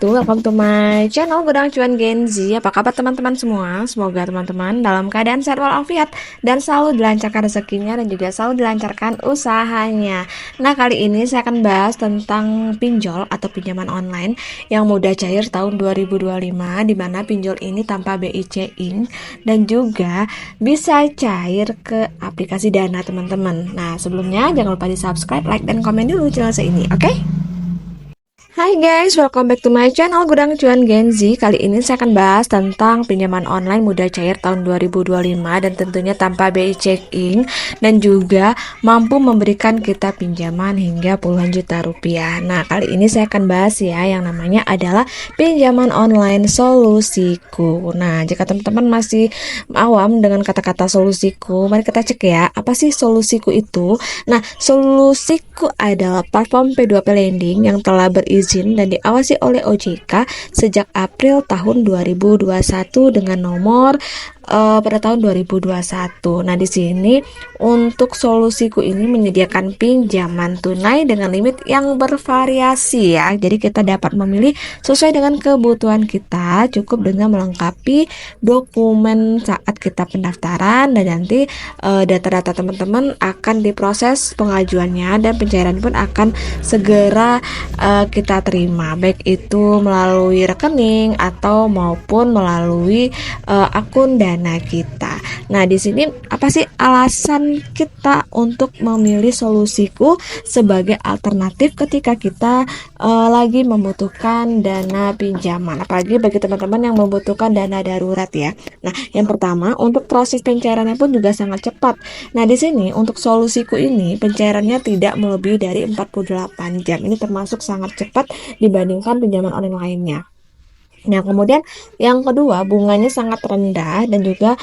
Welcome to my channel Gudang Cuan Gen Z. Apa kabar teman-teman semua? Semoga teman-teman dalam keadaan sehat walafiat dan selalu dilancarkan rezekinya dan juga selalu dilancarkan usahanya. Nah, kali ini saya akan bahas tentang pinjol atau pinjaman online yang mudah cair tahun 2025, di mana pinjol ini tanpa BIC Inc. dan juga bisa cair ke aplikasi Dana teman-teman. Nah, sebelumnya jangan lupa di subscribe, like, dan komen dulu channel saya ini, oke? Hai guys, welcome back to my channel Gudang Cuan Gen Z. Kali ini saya akan bahas tentang pinjaman online mudah cair tahun 2025 dan tentunya tanpa BI Inc. dan juga mampu memberikan kita pinjaman hingga puluhan juta rupiah. Nah, kali ini saya akan bahas ya yang namanya adalah pinjaman online Solusiku. Nah, jika teman-teman masih awam dengan kata-kata Solusiku, mari kita cek ya, apa sih Solusiku itu? Nah, Solusiku adalah platform P2P lending yang telah berizin dan diawasi oleh OJK sejak April tahun 2021 dengan nomor pada tahun 2021. Nah, di sini untuk Solusiku ini menyediakan pinjaman tunai dengan limit yang bervariasi ya. Jadi kita dapat memilih sesuai dengan kebutuhan kita, cukup dengan melengkapi dokumen saat kita pendaftaran dan nanti data-data teman-teman akan diproses pengajuannya dan pencairan pun akan segera kita terima, baik itu melalui rekening atau maupun melalui akun Dana kita. Nah, di sini apa sih alasan kita untuk memilih Solusiku sebagai alternatif ketika kita lagi membutuhkan dana pinjaman, apalagi bagi teman-teman yang membutuhkan dana darurat ya. Nah, yang pertama untuk proses pencairannya pun juga sangat cepat. Nah, di sini untuk Solusiku ini pencairannya tidak melebihi dari 48 jam. Ini termasuk sangat cepat dibandingkan pinjaman online lainnya. Nah, kemudian yang kedua, bunganya sangat rendah dan juga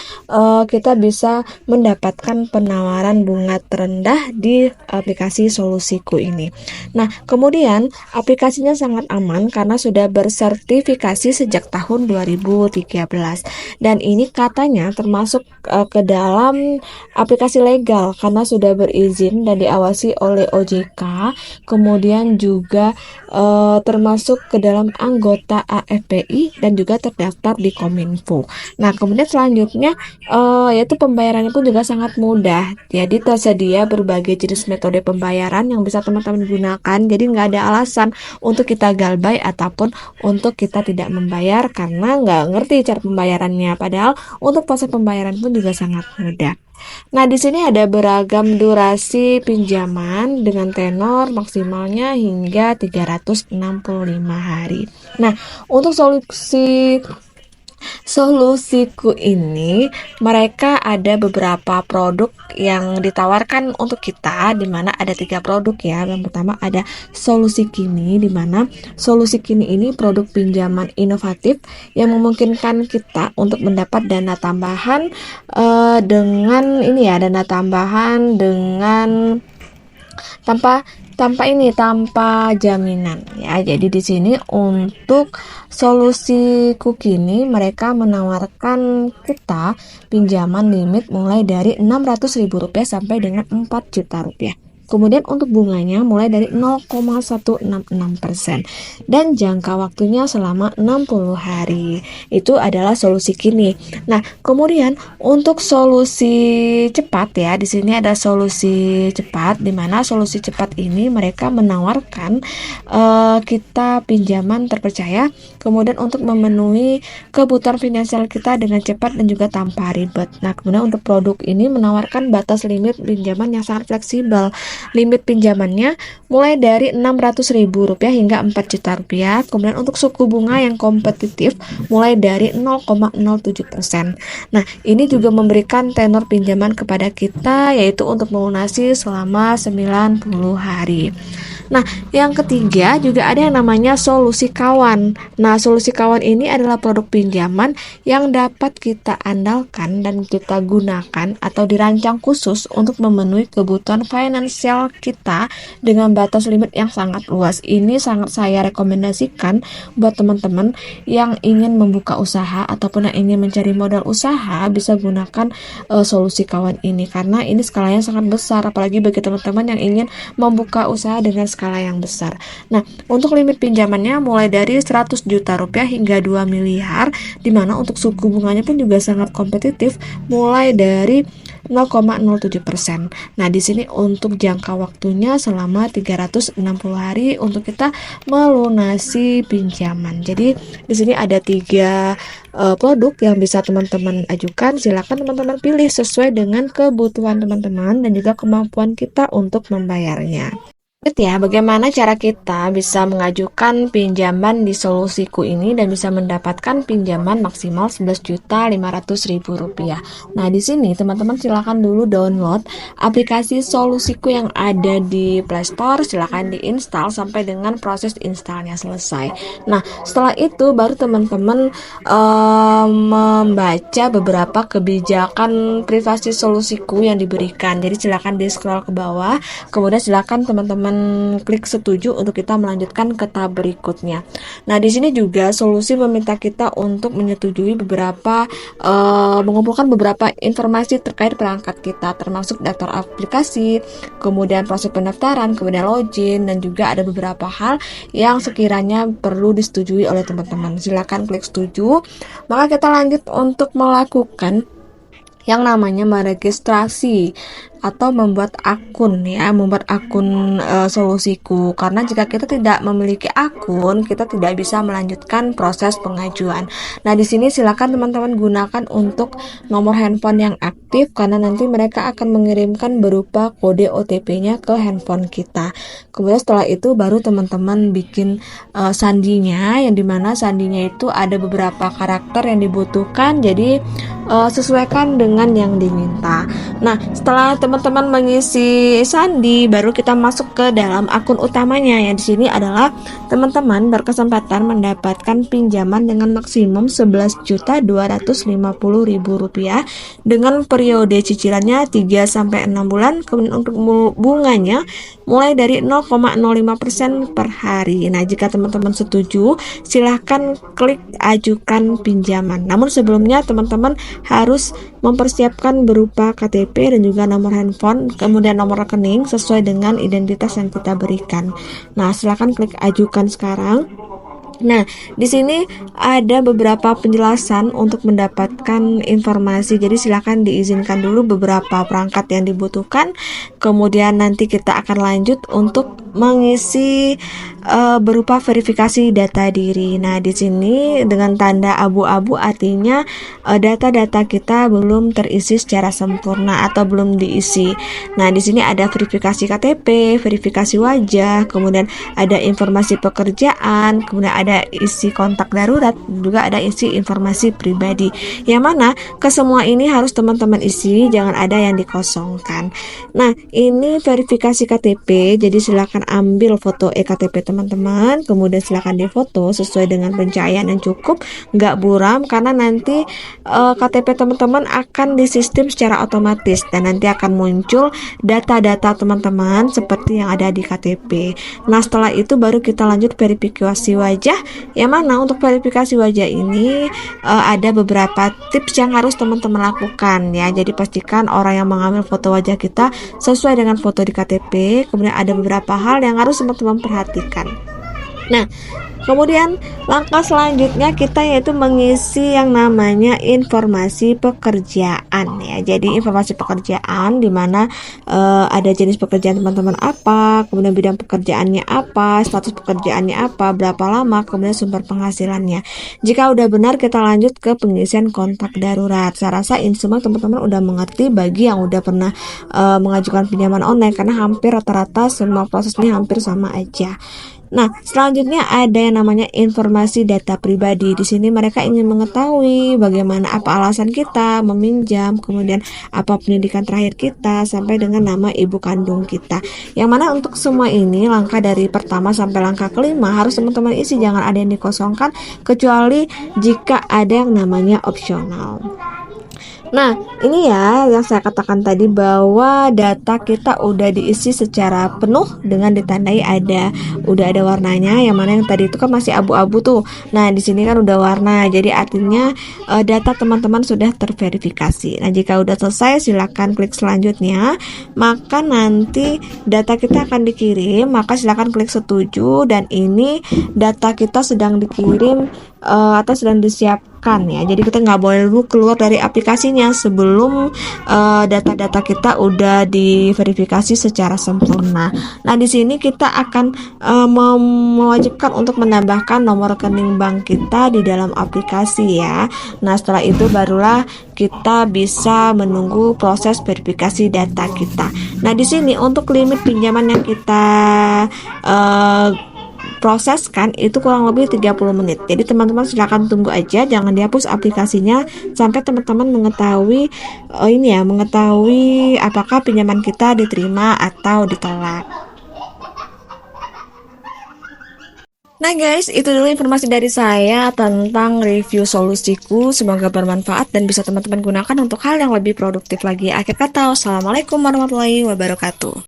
kita bisa mendapatkan penawaran bunga terendah di aplikasi Solusiku ini. Nah, kemudian aplikasinya sangat aman karena sudah bersertifikasi sejak tahun 2013 dan ini katanya termasuk ke dalam aplikasi legal karena sudah berizin dan diawasi oleh OJK, kemudian juga termasuk ke dalam anggota AFPI dan juga terdaftar di Kominfo. Nah, kemudian selanjutnya yaitu pembayarannya pun juga sangat mudah. Jadi tersedia berbagai jenis metode pembayaran yang bisa teman-teman gunakan. Jadi nggak ada alasan untuk kita galbay ataupun untuk kita tidak membayar karena nggak ngerti cara pembayarannya. Padahal untuk proses pembayaran pun juga sangat mudah. Nah, di sini ada beragam durasi pinjaman dengan tenor maksimalnya hingga 365 hari. Nah, untuk Solusiku ini mereka ada beberapa produk yang ditawarkan untuk kita, di mana ada 3 produk ya. Yang pertama ada Solusi Kini, di mana Solusi Kini ini produk pinjaman inovatif yang memungkinkan kita untuk mendapat dana tambahan dengan ini ya, dana tambahan dengan tanpa jaminan ya. Jadi di sini untuk Solusiku Kini mereka menawarkan kita pinjaman limit mulai dari Rp600.000 sampai dengan Rp4 juta. Kemudian untuk bunganya mulai dari 0,166% dan jangka waktunya selama 60 hari. Itu adalah Solusi Kini. Nah, kemudian untuk solusi cepat ya, di sini ada solusi cepat, di mana solusi cepat ini mereka menawarkan kita pinjaman terpercaya, kemudian untuk memenuhi kebutuhan finansial kita dengan cepat dan juga tanpa ribet. Nah, kemudian untuk produk ini menawarkan batas limit pinjaman yang sangat fleksibel. Limit pinjamannya mulai dari Rp600.000 hingga Rp4 juta. Kemudian untuk suku bunga yang kompetitif mulai dari 0,07%. Nah, ini juga memberikan tenor pinjaman kepada kita yaitu untuk melunasi selama 90 hari. Nah, yang ketiga juga ada yang namanya Solusi Kawan. Nah, Solusi Kawan ini adalah produk pinjaman yang dapat kita andalkan dan kita gunakan atau dirancang khusus untuk memenuhi kebutuhan finansial kita dengan batas limit yang sangat luas. Ini sangat saya rekomendasikan buat teman-teman yang ingin membuka usaha ataupun yang ingin mencari modal usaha, bisa gunakan Solusi Kawan ini karena ini skalanya sangat besar, apalagi bagi teman-teman yang ingin membuka usaha dengan skala yang besar. Nah, untuk limit pinjamannya mulai dari 100 juta rupiah hingga 2 miliar, di mana untuk suku bunganya pun juga sangat kompetitif, mulai dari 0,07%. Nah, di sini untuk jangka waktunya selama 360 hari untuk kita melunasi pinjaman. Jadi, di sini ada 3 produk yang bisa teman-teman ajukan. Silakan teman-teman pilih sesuai dengan kebutuhan teman-teman dan juga kemampuan kita untuk membayarnya. Ya, bagaimana cara kita bisa mengajukan pinjaman di Solusiku ini dan bisa mendapatkan pinjaman maksimal 11.500.000 rupiah. Nah, di sini teman-teman silakan dulu download aplikasi Solusiku yang ada di Play Store, silakan diinstal sampai dengan proses installnya selesai. Nah, setelah itu baru teman-teman membaca beberapa kebijakan privasi Solusiku yang diberikan. Jadi silakan di scroll ke bawah, kemudian silakan teman-teman klik setuju untuk kita melanjutkan ke tahap berikutnya. Nah, di sini juga Solusi meminta kita untuk menyetujui beberapa mengumpulkan beberapa informasi terkait perangkat kita, termasuk daftar aplikasi, kemudian proses pendaftaran, kemudian login, dan juga ada beberapa hal yang sekiranya perlu disetujui oleh teman-teman. Silakan klik setuju. Maka kita lanjut untuk melakukan yang namanya meregistrasi atau membuat akun Solusiku, karena jika kita tidak memiliki akun, kita tidak bisa melanjutkan proses pengajuan. Nah, di sini silakan teman-teman gunakan untuk nomor handphone yang aktif, karena nanti mereka akan mengirimkan berupa kode OTP-nya ke handphone kita. Kemudian setelah itu baru teman-teman bikin sandinya, yang dimana sandinya itu ada beberapa karakter yang dibutuhkan, jadi sesuaikan dengan yang diminta. Nah, setelah teman-teman mengisi sandi, baru kita masuk ke dalam akun utamanya. Yang di sini adalah teman-teman berkesempatan mendapatkan pinjaman dengan maksimum 11.250.000 rupiah dengan periode cicilannya 3-6 bulan. Kemudian untuk bunganya mulai dari 0,05% per hari. Nah, jika teman-teman setuju, silahkan klik ajukan pinjaman. Namun sebelumnya teman-teman harus mempersiapkan berupa KTP dan juga nomor handphone, kemudian nomor rekening sesuai dengan identitas yang kita berikan. Nah, silakan klik ajukan sekarang. Nah, di sini ada beberapa penjelasan untuk mendapatkan informasi. Jadi silakan diizinkan dulu beberapa perangkat yang dibutuhkan. Kemudian nanti kita akan lanjut untuk mengisi berupa verifikasi data diri. Nah, di sini dengan tanda abu-abu artinya data-data kita belum terisi secara sempurna atau belum diisi. Nah, di sini ada verifikasi KTP, verifikasi wajah, kemudian ada informasi pekerjaan, kemudian ada isi kontak darurat, juga ada isi informasi pribadi. Yang mana kesemua ini harus teman-teman isi, jangan ada yang dikosongkan. Nah, ini verifikasi KTP, jadi silakan ambil foto ektp teman-teman, kemudian silakan difoto sesuai dengan pencahayaan yang cukup, nggak buram, karena nanti KTP teman-teman akan disistem secara otomatis dan nanti akan muncul data-data teman-teman seperti yang ada di KTP. Nah, setelah itu baru kita lanjut verifikasi wajah, yang mana untuk verifikasi wajah ini ada beberapa tips yang harus teman-teman lakukan ya. Jadi pastikan orang yang mengambil foto wajah kita sesuai dengan foto di KTP. Kemudian ada beberapa hal yang harus teman-teman perhatikan. Nah, kemudian langkah selanjutnya kita yaitu mengisi yang namanya informasi pekerjaan ya. Jadi informasi pekerjaan di mana ada jenis pekerjaan teman-teman apa, kemudian bidang pekerjaannya apa, status pekerjaannya apa, berapa lama, kemudian sumber penghasilannya. Jika udah benar kita lanjut ke pengisian kontak darurat. Saya rasa ini semua teman-teman udah mengerti bagi yang udah pernah mengajukan pinjaman online, karena hampir rata-rata semua prosesnya hampir sama aja. Nah, selanjutnya ada yang namanya informasi data pribadi. Di sini mereka ingin mengetahui bagaimana apa alasan kita meminjam, kemudian apa pendidikan terakhir kita, sampai dengan nama ibu kandung kita. Yang mana untuk semua ini langkah dari pertama sampai langkah kelima harus teman-teman isi, jangan ada yang dikosongkan kecuali jika ada yang namanya opsional. Nah, ini ya yang saya katakan tadi bahwa data kita udah diisi secara penuh dengan ditandai udah ada warnanya, yang mana yang tadi itu kan masih abu-abu tuh. Nah, di sini kan udah warna. Jadi artinya data teman-teman sudah terverifikasi. Nah, jika udah selesai silakan klik selanjutnya. Maka nanti data kita akan dikirim, maka silakan klik setuju dan ini data kita sedang dikirim atau sedang disiapkan ya. Jadi kita nggak boleh dulu keluar dari aplikasinya sebelum data-data kita udah diverifikasi secara sempurna. Nah, di sini kita akan mewajibkan untuk menambahkan nomor rekening bank kita di dalam aplikasi ya. Nah, setelah itu barulah kita bisa menunggu proses verifikasi data kita. Nah, di sini untuk limit pinjaman yang kita uh, proseskan itu kurang lebih 30 menit. Jadi teman-teman silakan tunggu aja, jangan dihapus aplikasinya sampai teman-teman mengetahui mengetahui apakah pinjaman kita diterima atau ditolak. Nah guys, itu dulu informasi dari saya tentang review solusiku. Semoga bermanfaat dan bisa teman-teman gunakan untuk hal yang lebih produktif lagi. Akhir kata, wassalamualaikum warahmatullahi wabarakatuh.